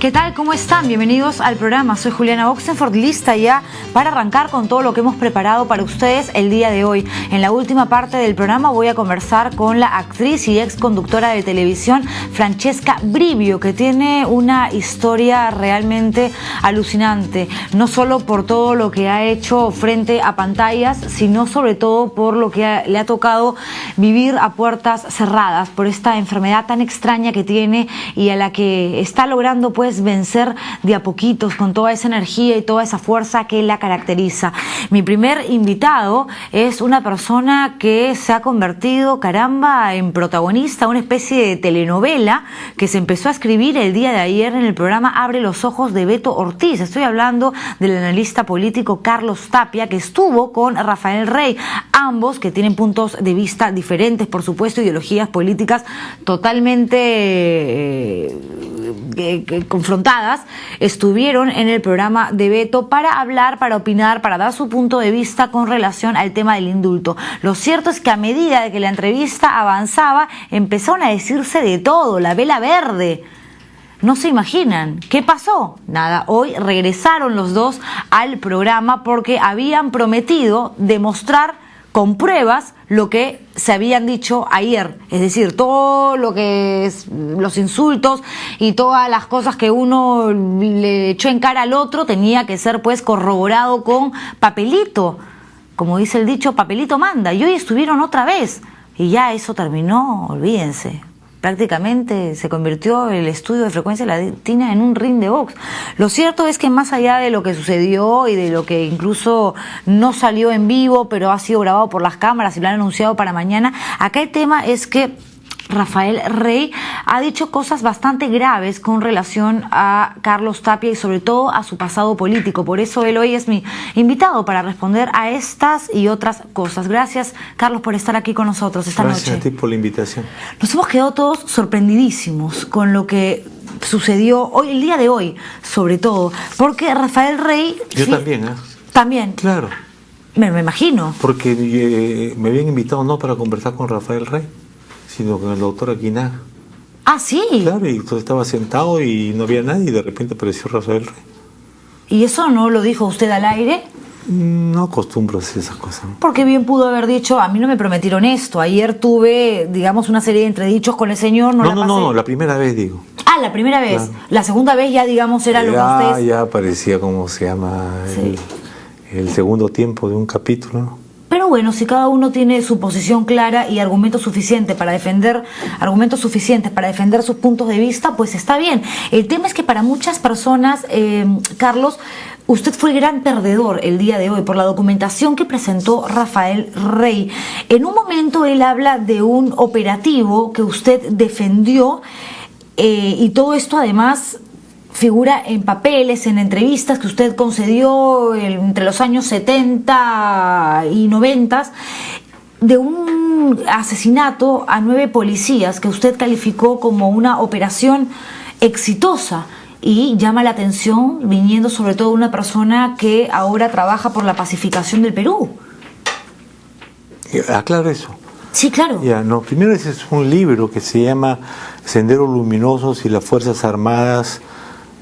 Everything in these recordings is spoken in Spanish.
¿Qué tal? ¿Cómo están? Bienvenidos al programa. Soy Juliana Oxenford, lista ya para arrancar con todo lo que hemos preparado para ustedes el día de hoy. En la última parte del programa voy a conversar con la actriz y ex conductora de televisión Francesca Brivio, que tiene una historia realmente alucinante, no solo por todo lo que ha hecho frente a pantallas, sino sobre todo por lo que le ha tocado vivir a puertas cerradas, por esta enfermedad tan extraña que tiene y a la que está logrando pues vencer de a poquitos con toda esa energía y toda esa fuerza que la caracteriza. Mi primer invitado es una persona que se ha convertido, caramba, en protagonista, una especie de telenovela que se empezó a escribir el día de ayer en el programa Abre los Ojos de Beto Ortiz. Estoy hablando del analista político Carlos Tapia, que estuvo con Rafael Rey, ambos que tienen puntos de vista diferentes, por supuesto, ideologías políticas totalmente confrontadas, estuvieron en el programa de Beto para hablar, para opinar, para dar su punto de vista con relación al tema del indulto. Lo cierto es que a medida de que la entrevista avanzaba, empezaron a decirse de todo, la vela verde. No se imaginan. ¿Qué pasó? Nada, hoy regresaron los dos al programa porque habían prometido demostrar con pruebas lo que se habían dicho ayer, es decir, todo lo que es los insultos y todas las cosas que uno le echó en cara al otro tenía que ser pues corroborado con papelito, como dice el dicho, papelito manda, y hoy estuvieron otra vez y ya eso terminó, olvídense. Prácticamente se convirtió el estudio de Frecuencia Latina en un ring de box. Lo cierto es que más allá de lo que sucedió y de lo que incluso no salió en vivo, pero ha sido grabado por las cámaras y lo han anunciado para mañana, acá el tema es que Rafael Rey ha dicho cosas bastante graves con relación a Carlos Tapia y sobre todo a su pasado político. Por eso él hoy es mi invitado para responder a estas y otras cosas. Gracias, Carlos, por estar aquí con nosotros esta noche. Gracias a ti por la invitación. Nos hemos quedado todos sorprendidísimos con lo que sucedió hoy, el día de hoy, sobre todo, porque Rafael Rey... Yo sí, también, ¿eh? También. Claro. Me imagino. Porque me habían invitado no para conversar con Rafael Rey, sino con el doctor Aguinaga. Ah, sí. Claro, y entonces estaba sentado y no había nadie y de repente apareció Rafael Rey. ¿Y eso no lo dijo usted al aire? No acostumbro a hacer esas cosas. Porque bien pudo haber dicho, a mí no me prometieron esto. Ayer tuve, digamos, una serie de entredichos con el señor. No, la primera vez digo. Ah, la primera vez. Claro. La segunda vez ya, digamos, era lo que ustedes... Ya parecía, ¿cómo se llama? Sí. El segundo tiempo de un capítulo, ¿no? Pero bueno, si cada uno tiene su posición clara y argumentos suficientes para defender sus puntos de vista, pues está bien. El tema es que para muchas personas, Carlos, usted fue el gran perdedor el día de hoy por la documentación que presentó Rafael Rey. En un momento él habla de un operativo que usted defendió y todo esto además figura en papeles, en entrevistas que usted concedió entre los años 70 y 90 de un asesinato a 9 policías que usted calificó como una operación exitosa y llama la atención viniendo sobre todo de una persona que ahora trabaja por la pacificación del Perú. Aclaro eso. Sí, claro. Ya, no, primero ese es un libro que se llama Senderos Luminosos y las Fuerzas Armadas,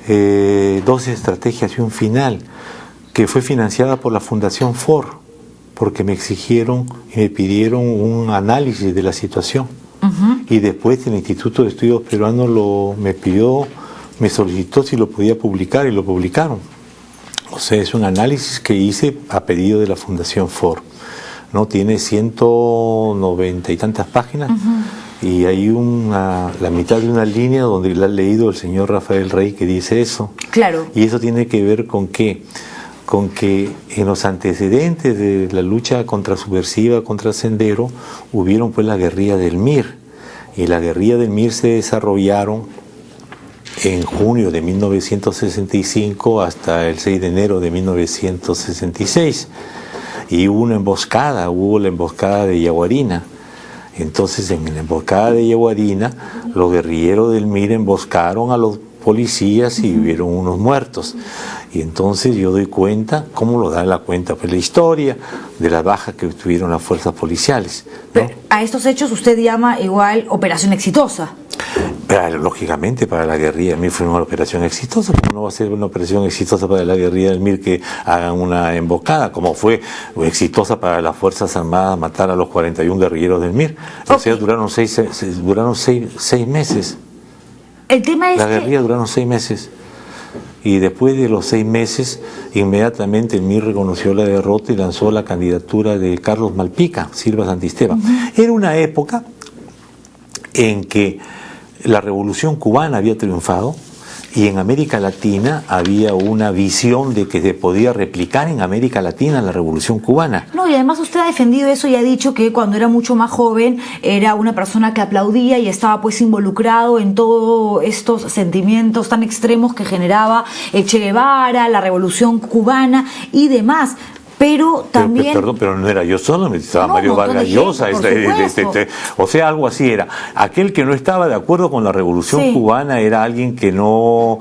12 estrategias y un final, que fue financiada por la Fundación Ford, porque me exigieron y me pidieron un análisis de la situación. Y después el Instituto de Estudios Peruanos me solicitó si lo podía publicar y lo publicaron. O sea, es un análisis que hice a pedido de la Fundación Ford, ¿no? Tiene 190 y tantas páginas. Y hay la mitad de una línea donde la ha leído el señor Rafael Rey que dice eso. Claro. Y eso tiene que ver con que en los antecedentes de la lucha contrasubversiva contra Sendero hubieron pues la guerrilla del MIR. Y la guerrilla del MIR se desarrollaron en junio de 1965 hasta el 6 de enero de 1966. Y hubo la emboscada de Yaguarina. Entonces, en la emboscada de Yaguarina, los guerrilleros del MIR emboscaron a los policías y hubieron unos muertos. Y entonces yo doy cuenta, ¿cómo lo da la cuenta? Pues la historia de las bajas que tuvieron las fuerzas policiales, ¿no? A estos hechos usted llama igual operación exitosa. Pero, lógicamente para la guerrilla del MIR fue una operación exitosa, como no va a ser una operación exitosa para la guerrilla del MIR que hagan una emboscada, como fue exitosa para las Fuerzas Armadas matar a los 41 guerrilleros del MIR. O sea, duraron seis meses. El tema es la guerrilla duraron 6 meses. Y después de los 6 meses, inmediatamente el MIR reconoció la derrota y lanzó la candidatura de Carlos Malpica, Silva Santisteban. Era una época en que la revolución cubana había triunfado y en América Latina había una visión de que se podía replicar en América Latina la revolución cubana. No, y además usted ha defendido eso y ha dicho que cuando era mucho más joven era una persona que aplaudía y estaba pues involucrado en todos estos sentimientos tan extremos que generaba el Che Guevara, la revolución cubana y demás. Pero también... Pero no era yo solo, estaba Mario Vargas Llosa, o sea, algo así era. Aquel que no estaba de acuerdo con la revolución cubana era alguien que no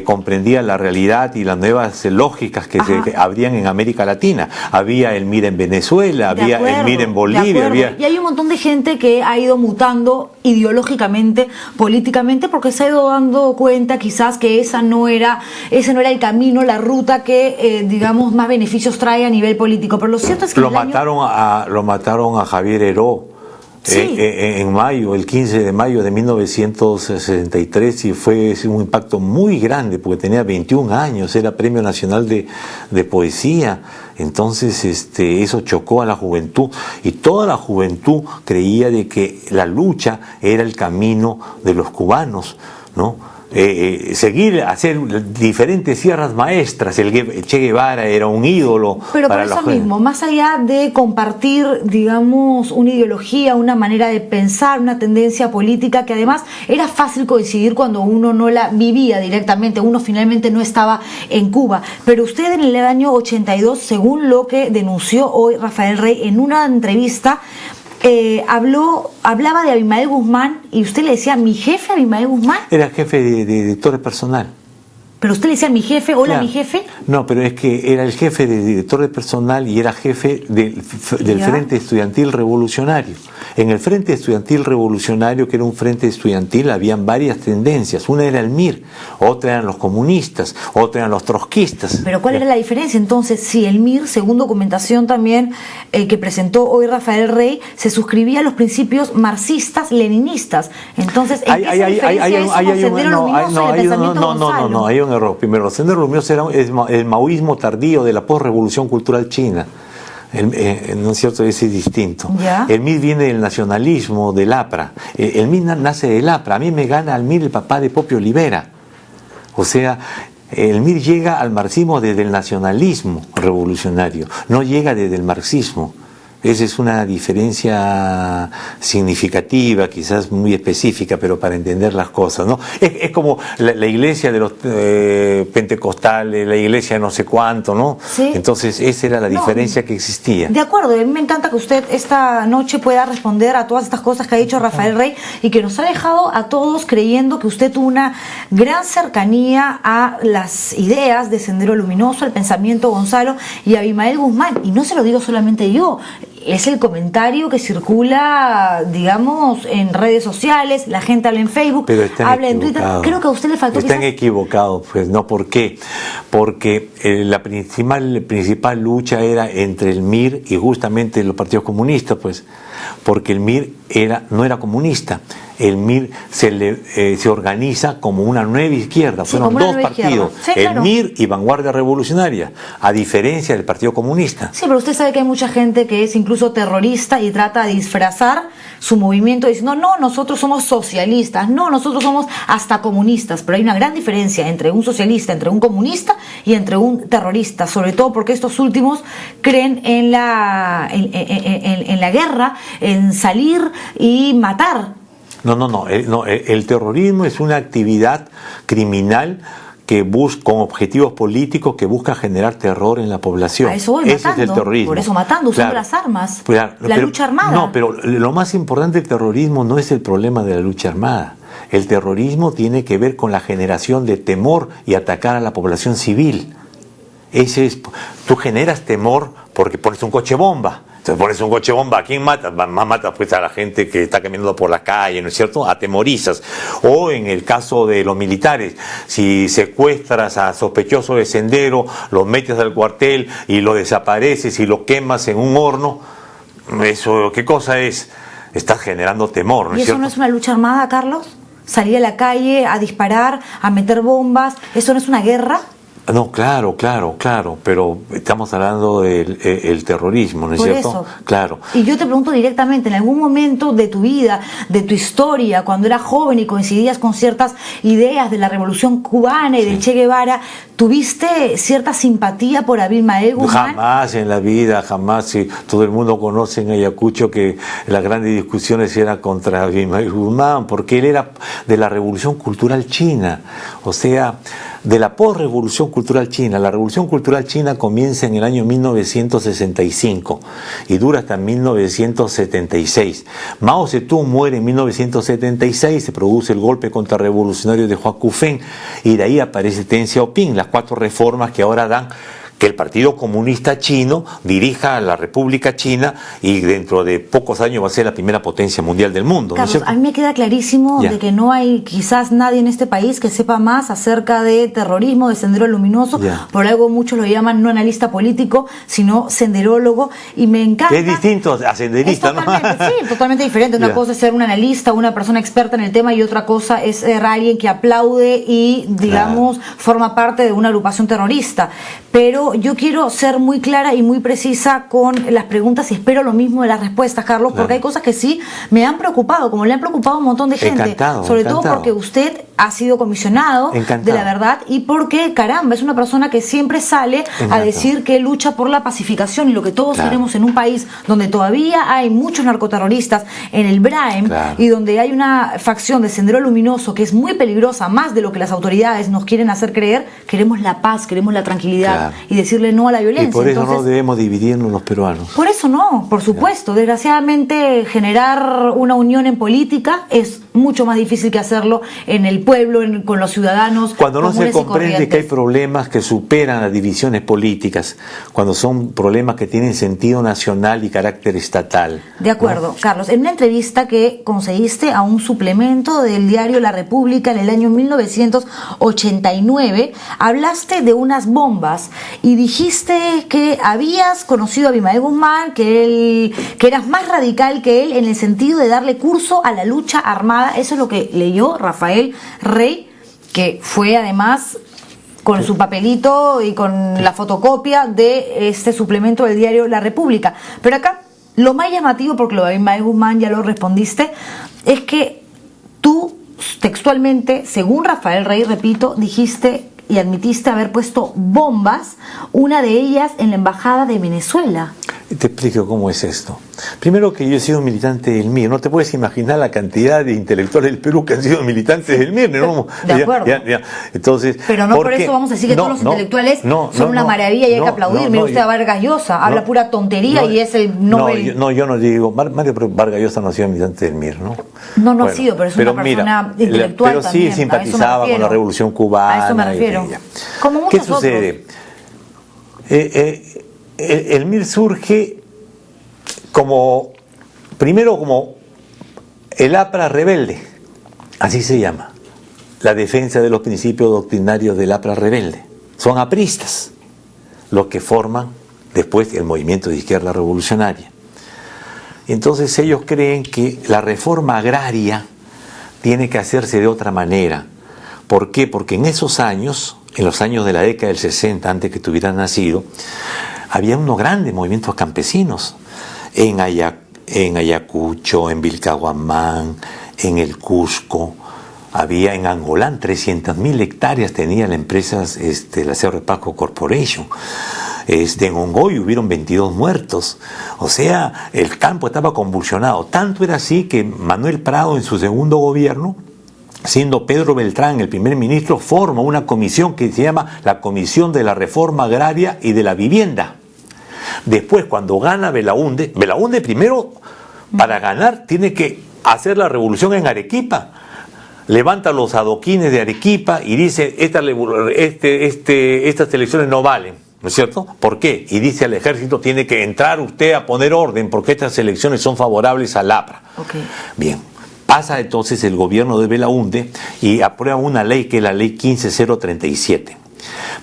comprendía la realidad y las nuevas lógicas que se abrían en América Latina. Había el MIR en Venezuela, había el MIR en Bolivia. Y hay un montón de gente que ha ido mutando ideológicamente, políticamente, porque se ha ido dando cuenta quizás que ese no era el camino, la ruta que, digamos, más beneficios trae a nivel político, pero lo cierto es que lo mataron a Javier Heró en mayo, el 15 de mayo de 1963, y fue un impacto muy grande porque tenía 21 años, era Premio Nacional de Poesía. Entonces eso chocó a la juventud y toda la juventud creía de que la lucha era el camino de los cubanos, ¿no? Hacer diferentes sierras maestras. El Che Guevara era un ídolo. Pero para por eso mismo, más allá de compartir, digamos, una ideología, una manera de pensar, una tendencia política, que además era fácil coincidir cuando uno no la vivía directamente, uno finalmente no estaba en Cuba. Pero usted en el año 82, según lo que denunció hoy Rafael Rey en una entrevista, hablaba de Abimael Guzmán y usted le decía, ¿mi jefe Abimael Guzmán? Era jefe de director personal. Pero usted le decía, mi jefe, hola, mi jefe. No, pero es que era el jefe de director de personal y era jefe del Frente Estudiantil Revolucionario. En el Frente Estudiantil Revolucionario, que era un frente estudiantil, habían varias tendencias. Una era el MIR, otra eran los comunistas, otra eran los trotskistas. Pero ¿cuál era la diferencia entonces? Si el MIR, según documentación también que presentó hoy Rafael Rey, se suscribía a los principios marxistas, leninistas. Entonces, ¿en qué se diferencia eso con Sendero Luminoso y el pensamiento Gonzalo? No, hay un error. Primero, el Sendero Luminoso era el maoísmo tardío de la postrevolución cultural china. ¿No es cierto? Ese es distinto. ¿Ya? El MIR viene del nacionalismo, del APRA. El MIR nace del APRA. A mí me gana al MIR el papá de Popio Olivera. O sea, el MIR llega al marxismo desde el nacionalismo revolucionario, no llega desde el marxismo. Esa es una diferencia significativa, quizás muy específica, pero para entender las cosas, ¿no? Es como la iglesia de los pentecostales, la iglesia no sé cuánto, ¿no? ¿Sí? Entonces esa era la diferencia que existía. De acuerdo, a mí me encanta que usted esta noche pueda responder a todas estas cosas que ha dicho Rafael Rey y que nos ha dejado a todos creyendo que usted tuvo una gran cercanía a las ideas de Sendero Luminoso, al pensamiento Gonzalo y a Abimael Guzmán. Y no se lo digo solamente yo. Es el comentario que circula, digamos, en redes sociales, la gente habla en Facebook, habla en Twitter. Creo que a usted le faltó Están equivocados, pues, ¿no? ¿Por qué? Porque la principal lucha era entre el MIR y justamente los partidos comunistas, pues, porque el MIR no era comunista. El MIR se organiza como una nueva izquierda. Fueron dos partidos, el MIR y Vanguardia Revolucionaria, a diferencia del Partido Comunista. Sí, pero usted sabe que hay mucha gente que es incluso terrorista y trata de disfrazar su movimiento diciendo, no, nosotros somos socialistas, no, nosotros somos hasta comunistas. Pero hay una gran diferencia entre un socialista, entre un comunista y entre un terrorista, sobre todo porque estos últimos creen en la guerra, en salir y matar. No. El terrorismo es una actividad criminal que busca, con objetivos políticos, que busca generar terror en la población. A eso voy, ese es el terrorismo. Por eso matando, usando las armas. La lucha armada. No, pero lo más importante del terrorismo no es el problema de la lucha armada. El terrorismo tiene que ver con la generación de temor y atacar a la población civil. Tú generas temor porque pones un coche bomba Entonces pones un coche bomba, ¿a quién mata? Más matas pues a la gente que está caminando por la calle, ¿no es cierto? Atemorizas. O en el caso de los militares, si secuestras a sospechosos de Sendero, los metes al cuartel y lo desapareces y lo quemas en un horno, eso, ¿qué cosa es? Estás generando temor, ¿no es cierto? ¿Y eso no es una lucha armada, Carlos? ¿Salir a la calle a disparar, a meter bombas? ¿Eso no es una guerra? No, claro, pero estamos hablando del terrorismo, ¿no es cierto? Eso. Claro. Y yo te pregunto directamente, ¿en algún momento de tu vida, de tu historia, cuando eras joven y coincidías con ciertas ideas de la Revolución Cubana y del Che Guevara, tuviste cierta simpatía por Abimael Guzmán? Jamás en la vida, jamás. Si todo el mundo conoce en Ayacucho que las grandes discusiones eran contra Abimael Guzmán, porque él era de la Revolución Cultural China, o sea, de la posrevolución cultural china. La revolución cultural china comienza en el año 1965 y dura hasta 1976. Mao Zedong muere en 1976, se produce el golpe contrarrevolucionario de Hua Kufeng y de ahí aparece Deng Xiaoping, las 4 reformas que ahora dan que el Partido Comunista Chino dirija a la República China y dentro de pocos años va a ser la primera potencia mundial del mundo. Carlos, ¿no? a mí me queda clarísimo de que no hay quizás nadie en este país que sepa más acerca de terrorismo, de Sendero Luminoso. Por algo muchos lo llaman no analista político, sino senderólogo, y me encanta. Es distinto a senderista, ¿no? Sí, totalmente diferente. Una cosa es ser un analista, una persona experta en el tema, y otra cosa es ser alguien que aplaude y, digamos, forma parte de una agrupación terrorista. Pero yo quiero ser muy clara y muy precisa con las preguntas y espero lo mismo de las respuestas, Carlos, porque hay cosas que sí me han preocupado, como le han preocupado a un montón de gente. Sobre todo porque usted ha sido comisionado de la verdad y porque, caramba, es una persona que siempre sale a decir que lucha por la pacificación, y lo que todos queremos en un país donde todavía hay muchos narcoterroristas en el Braem y donde hay una facción de Sendero Luminoso que es muy peligrosa, más de lo que las autoridades nos quieren hacer creer. Queremos la paz, queremos la tranquilidad y decirle no a la violencia. Y por eso no debemos dividirnos los peruanos. Por eso no, por supuesto. Desgraciadamente, generar una unión en política es mucho más difícil que hacerlo en el pueblo, con los ciudadanos. Cuando no se comprende que hay problemas que superan las divisiones políticas, cuando son problemas que tienen sentido nacional y carácter estatal. De acuerdo, ¿no? Carlos, en una entrevista que conseguiste a un suplemento del diario La República en el año 1989, hablaste de unas bombas y dijiste que habías conocido a Abimael Guzmán, que eras más radical que él en el sentido de darle curso a la lucha armada. Eso es lo que leyó Rafael Rey, que fue además con su papelito y con la fotocopia de este suplemento del diario La República. Pero acá, lo más llamativo, porque lo de Abimael Guzmán ya lo respondiste, es que tú textualmente, según Rafael Rey, repito, dijiste y admitiste haber puesto bombas, una de ellas en la embajada de Venezuela. Te explico cómo es esto. Primero, que yo he sido militante del MIR. No te puedes imaginar la cantidad de intelectuales del Perú que han sido militantes del MIR, ¿no? De acuerdo. Entonces, pero no por eso vamos a decir que todos los intelectuales son una maravilla y hay que aplaudir. Mira usted a Vargas Llosa, habla pura tontería y es el Nobel. Yo no digo. Mario Vargas Llosa no ha sido militante del MIR, ¿no? No ha sido, pero es una persona intelectual. Pero sí simpatizaba con la Revolución Cubana. A eso me refiero. Como ¿Qué sucede? El MIR surge primero como el APRA rebelde, así se llama, la defensa de los principios doctrinarios del APRA rebelde. Son apristas los que forman después el movimiento de izquierda revolucionaria. Entonces ellos creen que la reforma agraria tiene que hacerse de otra manera. ¿Por qué? Porque en esos años, en los años de la década del 60, antes que tú hubieras nacido, había unos grandes movimientos campesinos en Ayacucho, en Vilcahuamán, en el Cusco, había en Angolán 300.000 hectáreas tenía la empresa la Cerro de Pasco Corporation. En Ongoy hubieron 22 muertos. O sea, el campo estaba convulsionado. Tanto era así que Manuel Prado, en su segundo gobierno, siendo Pedro Beltrán el primer ministro, forma una comisión que se llama la Comisión de la Reforma Agraria y de la Vivienda. Después, cuando gana Belaúnde primero, para ganar, tiene que hacer la revolución en Arequipa. Levanta los adoquines de Arequipa y dice, estas elecciones no valen. ¿no es cierto? ¿Por qué? Y dice al ejército, tiene que entrar usted a poner orden porque estas elecciones son favorables al APRA. Okay. Bien, pasa entonces el gobierno de Belaúnde y aprueba una ley que es la ley 15037.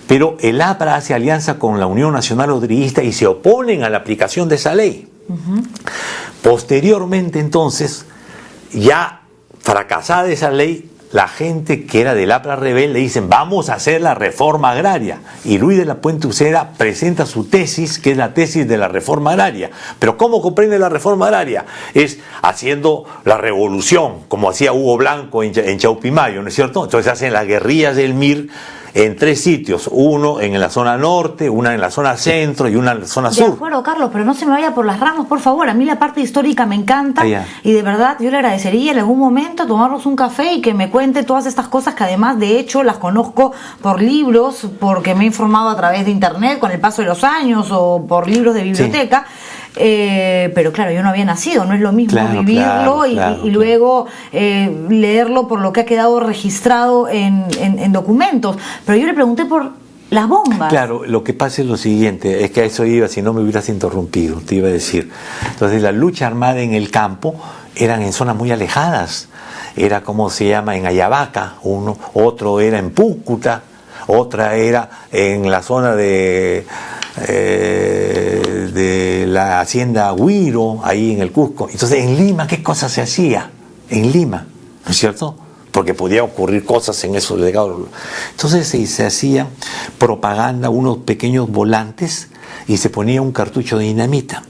Pero el APRA hace alianza con la Unión Nacional Rodriguista y se oponen a la aplicación de esa ley. Posteriormente entonces, ya fracasada esa ley, la gente que era del APRA rebelde dicen vamos a hacer la reforma agraria, y Luis de la Puente Uceda presenta su tesis, que es la tesis de la reforma agraria. Pero ¿cómo comprende la reforma agraria? Es haciendo la revolución, como hacía Hugo Blanco en Chaupimayo, ¿no es cierto? Entonces hacen las guerrillas del MIR en 3 sitios, uno en la zona norte, una en la zona centro y una en la zona sur. De acuerdo, Carlos, pero no se me vaya por las ramas, por favor. A mí la parte histórica me encanta y de verdad yo le agradecería en algún momento tomarnos un café y que me cuente todas estas cosas que además de hecho las conozco por libros, porque me he informado a través de internet con el paso de los años o por libros de biblioteca. Pero claro, yo no había nacido, no es lo mismo vivirlo y luego leerlo por lo que ha quedado registrado en documentos. Pero yo le pregunté por las bombas. Claro, lo que pasa es lo siguiente, es que a eso iba, si no me hubieras interrumpido, te iba a decir. Entonces la lucha armada en el campo eran en zonas muy alejadas, era como se llama en Ayabaca, otro era en Púcuta, otra era en la zona de la hacienda Huiro, ahí en el Cusco. Entonces en Lima, ¿qué cosa se hacía? En Lima, ¿no es cierto? Porque podía ocurrir cosas en esos legados. Entonces se hacía propaganda, unos pequeños volantes, y se ponía un cartucho de dinamita.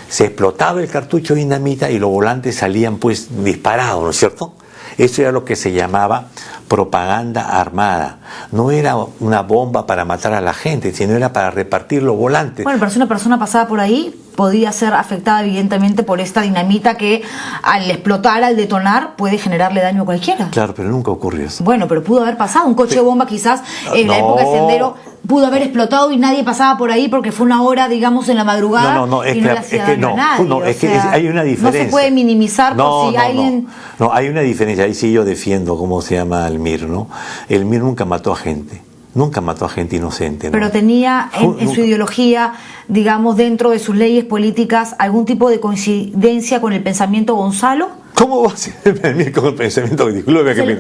Se explotaba el cartucho de dinamita y los volantes salían pues disparados, ¿no es cierto? Eso era lo que se llamaba propaganda armada. No era una bomba para matar a la gente, sino era para repartir los volantes. Bueno, pero si una persona pasaba por ahí, podía ser afectada evidentemente por esta dinamita que al explotar, al detonar, puede generarle daño a cualquiera. Claro, pero nunca ocurrió eso. Bueno, pero pudo haber pasado. Un coche de bomba quizás en la época de Sendero pudo haber explotado y nadie pasaba por ahí porque fue una hora, digamos, en la madrugada y no le hacía daño a nadie. Hay una diferencia. No se puede minimizar por si alguien... No, hay una diferencia. Ahí sí yo defiendo cómo se llama el MIR, ¿no? El MIR nunca mató a gente. Nunca mató a gente inocente, ¿no? Pero tenía en su ideología, digamos, dentro de sus leyes políticas, algún tipo de coincidencia con el pensamiento Gonzalo. ¿Cómo va a ser el MIR con el pensamiento? Disculpe que no el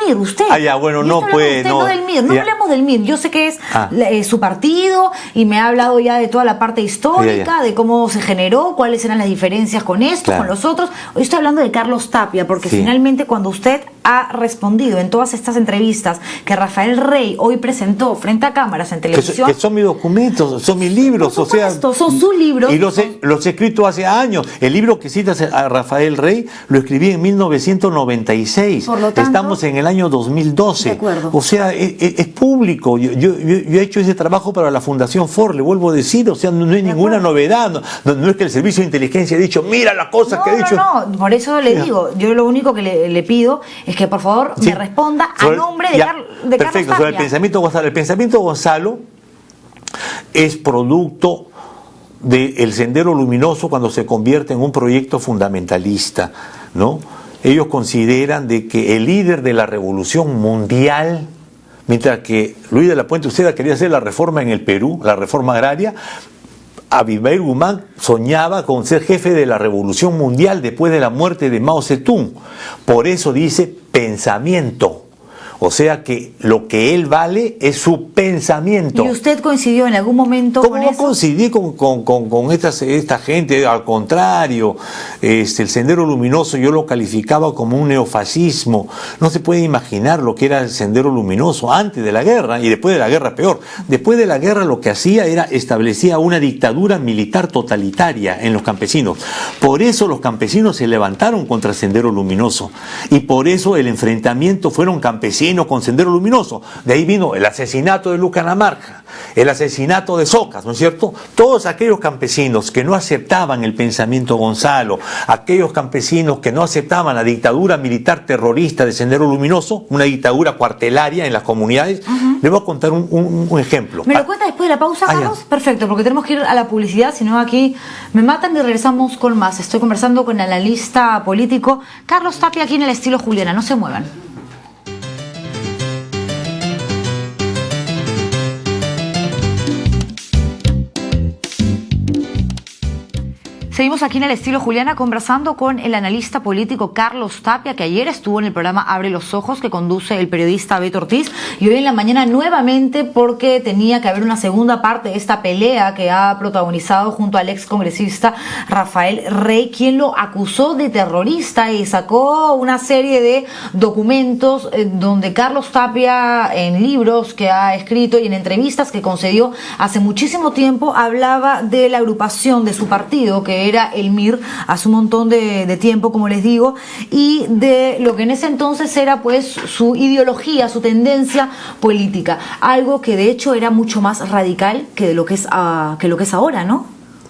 MIR, usted. Bueno, no puede. No del MIR, no hablemos del MIR. Yo sé que es su partido y me ha hablado ya de toda la parte histórica, de cómo se generó, cuáles eran las diferencias con esto, con los otros. Hoy estoy hablando de Carlos Tapia, porque finalmente cuando usted ha respondido en todas estas entrevistas que Rafael Rey hoy presentó frente a cámaras en televisión... Que son mis documentos, son mis libros, por supuesto, son sus libros. Y los he escrito hace años. El libro que citas a Rafael Rey lo escribí en 1996. Por lo tanto, estamos en el año 2012. De acuerdo. O sea, es público. Yo he hecho ese trabajo para la Fundación Ford, le vuelvo a decir. O sea, no hay ninguna novedad. No es que el Servicio de Inteligencia ha dicho, mira las cosas que ha dicho. No, por eso le digo, yo lo único que le pido es que por favor me responda a nombre de Carlos Tapia. Perfecto, sobre el pensamiento Gonzalo. El pensamiento Gonzalo es producto del Sendero Luminoso cuando se convierte en un proyecto fundamentalista, ¿no? Ellos consideran de que el líder de la revolución mundial, mientras que Luis de la Puente Uceda quería hacer la reforma en el Perú, la reforma agraria, Abimael Guzmán soñaba con ser jefe de la revolución mundial después de la muerte de Mao Zedong. Por eso dice pensamiento. O sea que lo que él vale es su pensamiento. ¿Y usted coincidió en algún momento con eso? ¿Cómo coincidí con esta gente? Al contrario, el Sendero Luminoso yo lo calificaba como un neofascismo. No se puede imaginar lo que era el Sendero Luminoso antes de la guerra y después de la guerra peor. Después de la guerra lo que hacía era establecía una dictadura militar totalitaria en los campesinos. Por eso los campesinos se levantaron contra el Sendero Luminoso y por eso el enfrentamiento fueron campesinos con Sendero Luminoso. De ahí vino el asesinato de Lucanamarca, el asesinato de Socas, ¿no es cierto? Todos aquellos campesinos que no aceptaban el pensamiento Gonzalo, aquellos campesinos que no aceptaban la dictadura militar terrorista de Sendero Luminoso, una dictadura cuartelaria en las comunidades. Les voy a contar un ejemplo. ¿Me lo cuenta después de la pausa, Carlos? Perfecto, porque tenemos que ir a la publicidad, si no aquí me matan y regresamos con más. Estoy conversando con el analista político Carlos Tapia aquí en el estilo Juliana. No se muevan. Seguimos aquí en el estilo Juliana conversando con el analista político Carlos Tapia, que ayer estuvo en el programa Abre los Ojos, que conduce el periodista Beto Ortiz, y hoy en la mañana nuevamente porque tenía que haber una segunda parte de esta pelea que ha protagonizado junto al ex congresista Rafael Rey, quien lo acusó de terrorista y sacó una serie de documentos donde Carlos Tapia, en libros que ha escrito y en entrevistas que concedió hace muchísimo tiempo, hablaba de la agrupación de su partido, que era el MIR, hace un montón de tiempo, como les digo, y de lo que en ese entonces era pues su ideología, su tendencia política, algo que de hecho era mucho más radical que lo que es ahora, ¿no?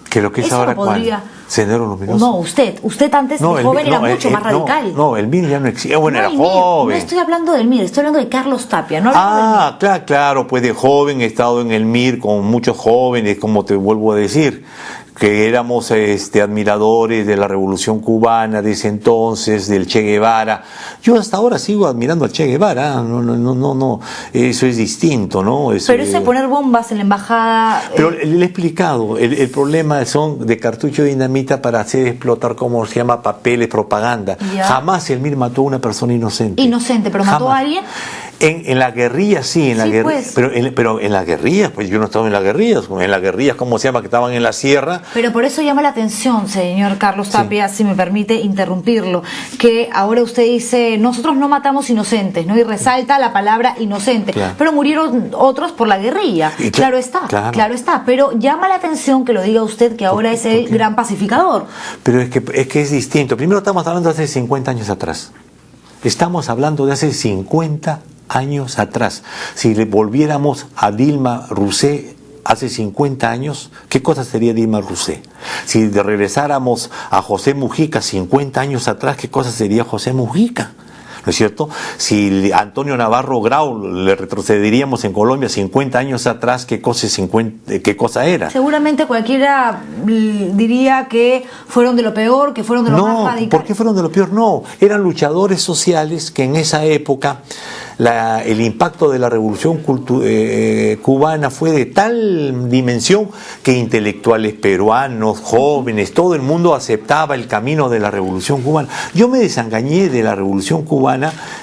Que lo que es Eso ahora, podría... ¿cuál? Sendero Luminoso. No, usted antes de joven era mucho más radical. No, el MIR ya no existía, bueno, era joven. No estoy hablando del MIR, estoy hablando de Carlos Tapia, no hablando del MIR. Claro, pues de joven he estado en el MIR con muchos jóvenes, como te vuelvo a decir, que éramos admiradores de la Revolución Cubana de ese entonces, del Che Guevara. Yo hasta ahora sigo admirando al Che Guevara, no, eso es distinto, ¿no? Pero eso de poner bombas en la embajada... Pero le he explicado, el problema son de cartucho de dinamita para hacer explotar, como se llama, papeles, propaganda. Ya. Jamás el MIR mató a una persona inocente. Inocente, pero mató Jamás. a alguien. En la guerrilla sí, en la guerrilla, pues. pero en las guerrillas, pues yo no estaba en las guerrillas, ¿cómo se llama? Que estaban en la sierra. Pero por eso llama la atención, señor Carlos Tapia, si me permite interrumpirlo, que ahora usted dice, nosotros no matamos inocentes, ¿no? Y resalta la palabra inocente, Claro. pero murieron otros por la guerrilla. Y claro está, pero llama la atención que lo diga usted, que ahora es el gran pacificador. Pero es que es distinto. Primero estamos hablando de hace 50 años atrás. Estamos hablando de hace 50 años atrás. Si le volviéramos a Dilma Rousseff hace 50 años, ¿qué cosa sería Dilma Rousseff? Si regresáramos a José Mujica 50 años atrás, ¿qué cosa sería José Mujica? ¿No es cierto? Si Antonio Navarro Grau le retrocederíamos en Colombia 50 años atrás, ¿qué cosa era? Seguramente cualquiera diría que fueron de lo peor, que fueron de lo más radical. ¿Por qué fueron de lo peor? No, eran luchadores sociales que en esa época el impacto de la revolución cubana fue de tal dimensión que intelectuales peruanos, jóvenes, todo el mundo aceptaba el camino de la revolución cubana. Yo me desengañé de la revolución cubana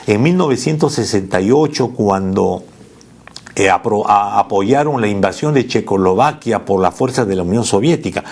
en 1968 cuando apoyaron la invasión de Checoslovaquia por las fuerzas de la Unión Soviética.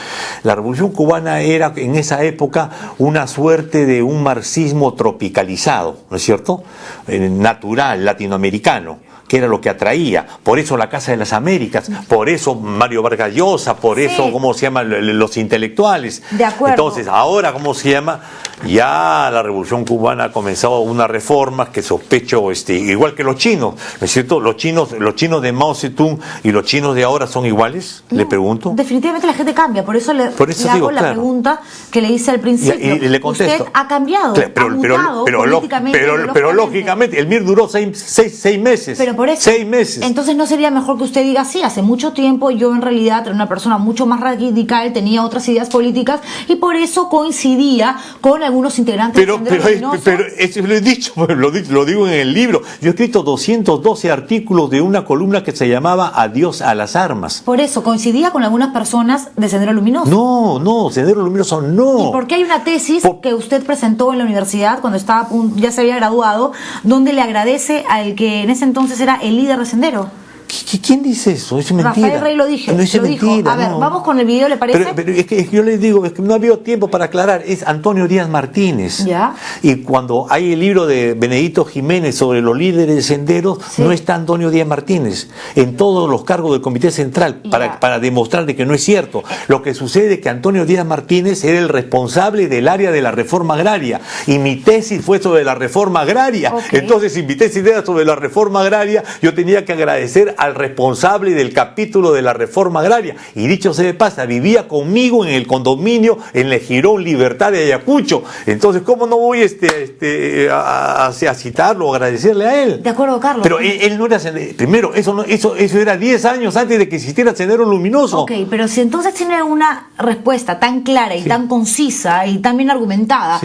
La revolución cubana era en esa época una suerte de un marxismo tropicalizado, ¿no es cierto? Natural, latinoamericano, que era lo que atraía. Por eso la Casa de las Américas, por eso Mario Vargas Llosa, por eso, ¿cómo se llaman los intelectuales? De acuerdo. Entonces, ahora, ¿cómo se llama? Ya la Revolución Cubana ha comenzado unas reformas que sospecho, igual que los chinos, ¿no es cierto? Los chinos de Mao Zedong y los chinos de ahora son iguales, le pregunto. Definitivamente la gente cambia, por eso le hago la pregunta que le hice al principio. Y le contesto. Usted ha cambiado, ha mutado políticamente, pero lógicamente, el MIR duró seis meses. Pero por eso, 6 meses. Entonces no sería mejor que usted diga, sí, hace mucho tiempo yo en realidad era una persona mucho más radical, tenía otras ideas políticas y por eso coincidía con algunos integrantes pero eso lo he dicho, lo digo en el libro. Yo he escrito 212 artículos de una columna que se llamaba Adiós a las armas. Por eso, coincidía con algunas personas de Sendero Luminoso. No, Sendero Luminoso no. ¿Y por qué hay una tesis que usted presentó en la universidad cuando estaba ya se había graduado, donde le agradece al que en ese entonces era el líder de Sendero? ¿Quién dice eso? Es mentira. Rafael Rey lo dijo. A ver, vamos con el video, ¿le parece? Pero es que yo les digo, es que no ha habido tiempo para aclarar, es Antonio Díaz Martínez. ¿Ya? Y cuando hay el libro de Benedito Jiménez sobre los líderes de Sendero, no está Antonio Díaz Martínez en todos los cargos del Comité Central para demostrar de que no es cierto. Lo que sucede es que Antonio Díaz Martínez era el responsable del área de la reforma agraria y mi tesis fue sobre la reforma agraria. Entonces, si mi tesis era sobre la reforma agraria, yo tenía que agradecer al responsable del capítulo de la reforma agraria. Y dicho sea de paso, vivía conmigo en el condominio en el Jirón Libertad de Ayacucho. Entonces, ¿cómo no voy a citarlo o agradecerle a él? De acuerdo, Carlos. Pero él no era Sendero. Primero, eso era 10 años antes de que existiera Sendero Luminoso. Ok, pero si entonces tiene una respuesta tan clara y tan concisa y tan bien argumentada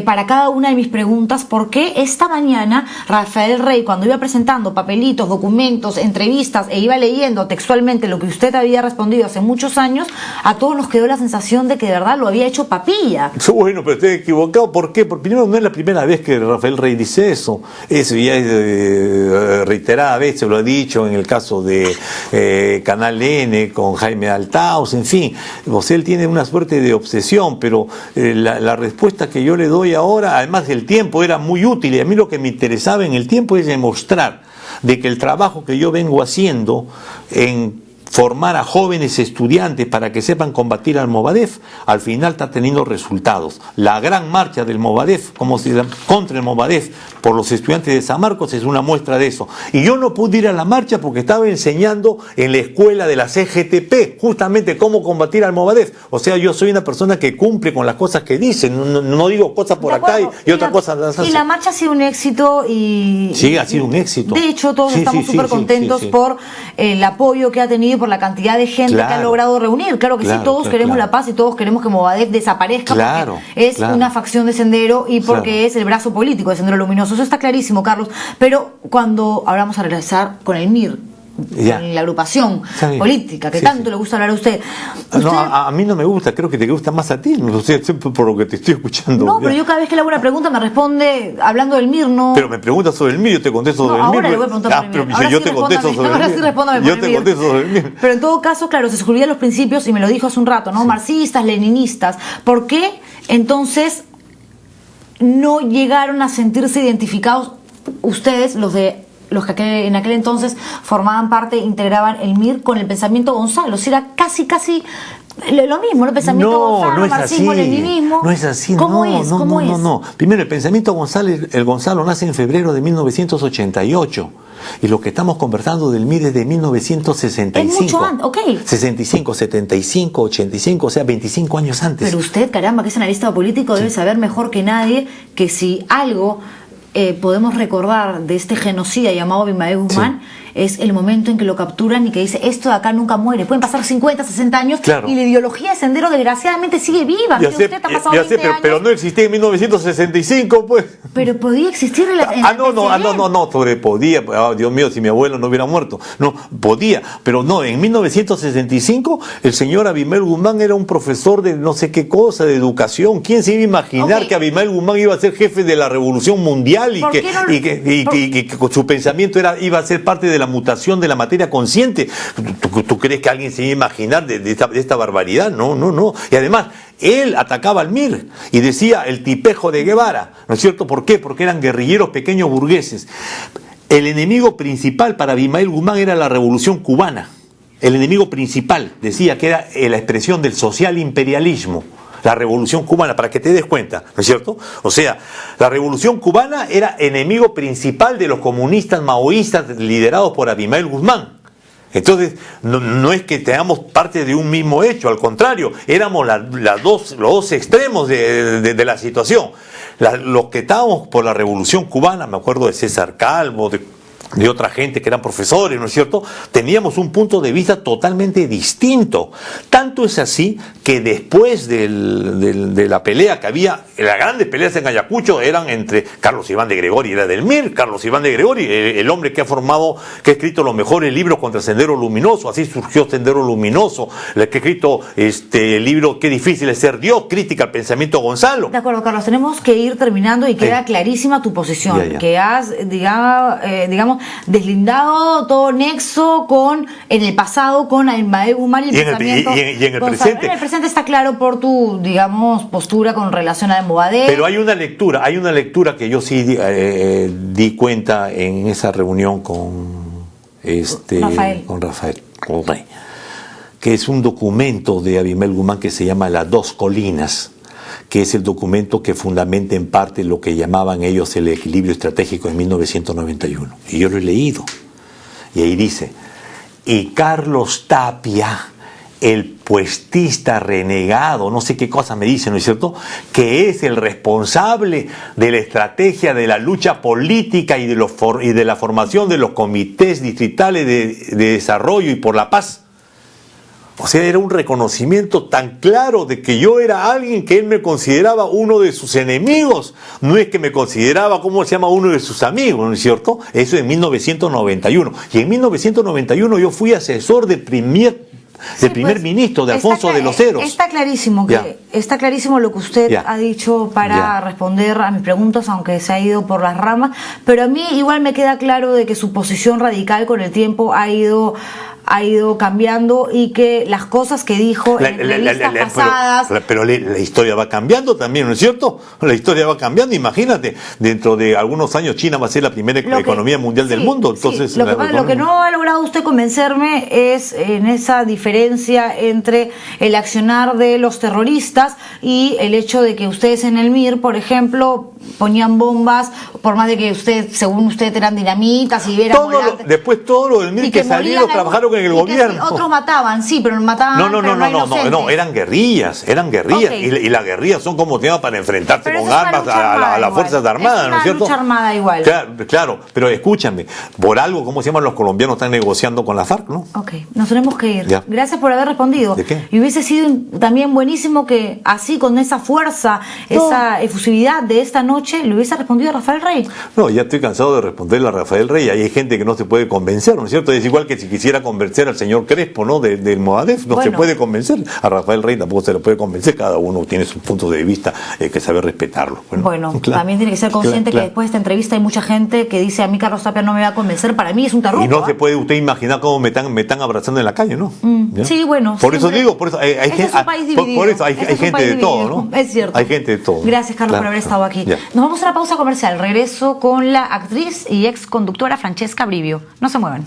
para cada una de mis preguntas, ¿por qué esta mañana Rafael Rey, cuando iba presentando papelitos, documentos, entre entrevistas e iba leyendo textualmente lo que usted había respondido hace muchos años, a todos nos quedó la sensación de que de verdad lo había hecho papilla. Bueno, pero estoy equivocado. ¿Por qué? Porque primero no es la primera vez que Rafael Rey dice eso. Eso ya es reiterada vez, se lo he dicho en el caso de Canal N con Jaime Altaos, en fin. O sea, él tiene una suerte de obsesión, pero la respuesta que yo le doy ahora, además del tiempo, era muy útil, y a mí lo que me interesaba en el tiempo es demostrar de que el trabajo que yo vengo haciendo en formar a jóvenes estudiantes para que sepan combatir al Movadef, al final está teniendo resultados. La gran marcha del Movadef, contra el Movadef, por los estudiantes de San Marcos, es una muestra de eso. Y yo no pude ir a la marcha porque estaba enseñando en la escuela de la CGTP, justamente cómo combatir al Movadef. O sea, yo soy una persona que cumple con las cosas que dice, no digo cosas por acá y otra cosa las hace. Y la marcha ha sido un éxito y... Sí, ha sido un éxito. De hecho, todos estamos súper contentos por el apoyo que ha tenido, por la cantidad de gente que ha logrado reunir. Claro que sí, todos queremos la paz y todos queremos que Movadef desaparezca porque es una facción de Sendero y porque es el brazo político de Sendero Luminoso. Eso está clarísimo, Carlos. Pero cuando ahora vamos a regresar con el MIR, en la agrupación política que tanto le gusta hablar a usted. No, a mí no me gusta, creo que te gusta más a ti, no sé, por lo que te estoy escuchando. No, pero yo cada vez que le hago una pregunta me responde hablando del MIR, ¿no? Pero me preguntas sobre el MIR, yo te contesto sobre el MIR. Ahora le voy a preguntar sobre el MIR. Yo te contesto sobre el MIR. Ahora sí respóndame por el MIR. Yo te contesto sobre el MIR. Pero en todo caso, claro, se escribían los principios y me lo dijo hace un rato, ¿no? Marxistas, leninistas. ¿Por qué entonces no llegaron a sentirse identificados ustedes, los que en aquel entonces formaban parte, integraban el MIR con el pensamiento Gonzalo? O sea, era casi lo mismo, el pensamiento Gonzalo, marxismo, leninismo. No es así, ¿Cómo no, es? no, ¿Cómo no, es? no, no. Primero, el pensamiento Gonzalo nace en febrero de 1988. Y lo que estamos conversando del MIR es de 1965. Es mucho antes, ok. 65, 75, 85, o sea, 25 años antes. Pero usted, caramba, que es analista político, debe saber mejor que nadie que si algo podemos recordar de este genocida llamado Abimael Guzmán, es el momento en que lo capturan y que dice, esto de acá nunca muere. Pueden pasar 50, 60 años y la ideología de Sendero desgraciadamente sigue viva. Pero no existía en 1965, pues. Pero podía existir en la no, podía. Dios mío, si mi abuelo no hubiera muerto. No, podía. Pero no, en 1965 el señor Abimael Guzmán era un profesor de no sé qué cosa, de educación. ¿Quién se iba a imaginar que Abimael Guzmán iba a ser jefe de la Revolución Mundial y que su pensamiento iba a ser parte de la mutación de la materia consciente? ¿Tú crees que alguien se iba a imaginar de esta barbaridad? No. Y además, él atacaba al MIR y decía el tipejo de Guevara, ¿no es cierto? ¿Por qué? Porque eran guerrilleros pequeños burgueses. El enemigo principal para Abimael Guzmán era la Revolución Cubana. El enemigo principal, decía que era la expresión del social imperialismo. La Revolución Cubana, para que te des cuenta, ¿no es cierto? O sea, la Revolución Cubana era enemigo principal de los comunistas maoístas liderados por Abimael Guzmán. Entonces, no es que tengamos parte de un mismo hecho, al contrario, éramos los dos extremos de la situación. Los que estábamos por la Revolución Cubana, me acuerdo de César Calvo, de otra gente que eran profesores, ¿no es cierto? Teníamos un punto de vista totalmente distinto. Tanto es así que después de la pelea que había, las grandes peleas en Ayacucho eran entre Carlos Iván de Gregori, era del MIR, Carlos Iván de Gregori, el hombre que ha escrito los mejores libros contra Sendero Luminoso, así surgió Sendero Luminoso, el que ha escrito el libro Qué difícil es ser Dios, crítica al pensamiento Gonzalo. De acuerdo, Carlos, tenemos que ir terminando y queda clarísima tu posición, que has, digamos, deslindado todo nexo en el pasado con Abimael Guzmán y el pensamiento. Y en el presente. En el presente está claro por tu, digamos, postura con relación a Movadef. Pero hay una lectura que yo sí di cuenta en esa reunión con Rafael, que es un documento de Abimael Guzmán que se llama Las Dos Colinas, que es el documento que fundamenta en parte lo que llamaban ellos el equilibrio estratégico en 1991. Y yo lo he leído. Y ahí dice, y Carlos Tapia, el puestista renegado, no sé qué cosa me dice, ¿no es cierto?, que es el responsable de la estrategia de la lucha política y de la formación de los comités distritales de desarrollo y por la paz. O sea, era un reconocimiento tan claro de que yo era alguien que él me consideraba uno de sus enemigos. No es que me consideraba, ¿cómo se llama?, uno de sus amigos, ¿no es cierto? Eso en 1991. Y en 1991 yo fui asesor del primer ministro de Alfonso de los Heros. Está clarísimo está clarísimo lo que usted ha dicho para responder a mis preguntas, aunque se ha ido por las ramas, pero a mí igual me queda claro de que su posición radical con el tiempo ha ido cambiando y que las cosas que dijo en entrevistas pasadas... Pero la historia va cambiando también, ¿no es cierto? La historia va cambiando. Imagínate, dentro de algunos años China va a ser la primera economía mundial del mundo. Entonces, lo que no ha logrado usted convencerme es en esa diferencia entre el accionar de los terroristas y el hecho de que ustedes en el MIR, por ejemplo, ponían bombas, por más de que según usted eran dinamitas y eran después todo lo del MIR que salieron trabajaron en el gobierno. Otros mataban, sí, pero mataban. No, eran guerrillas. Okay. Y las guerrillas son como temas para enfrentarse con armas a las Fuerzas Armadas, ¿no es cierto? Es una lucha armada igual. Claro, pero escúchame, por algo, ¿cómo se llaman los colombianos? Están negociando con la FARC, ¿no? Ok, nos tenemos que ir. Gracias por haber respondido. ¿De qué? Y hubiese sido también buenísimo que así, con esa fuerza, esa efusividad de esta noche, le hubiese respondido a Rafael Rey. No, ya estoy cansado de responderle a Rafael Rey. Hay gente que no se puede convencer, ¿no es cierto? Es igual que si quisiera convencer al señor Crespo, ¿no? Del Movadef, no se puede convencer. A Rafael Rey tampoco se le puede convencer. Cada uno tiene sus puntos de vista, que sabe respetarlo. Bueno, también tiene que ser consciente que después de esta entrevista hay mucha gente que dice: a mí Carlos Tapia no me va a convencer. Para mí es un tarrufo. Y no se puede usted imaginar cómo me están abrazando en la calle, ¿no? Sí, bueno. Por eso digo, hay gente de todo, ¿no? Es cierto. Hay gente de todo. Gracias, Carlos, por haber estado aquí. Nos vamos a la pausa comercial. Regreso con la actriz y ex conductora Francesca Brivio. No se muevan.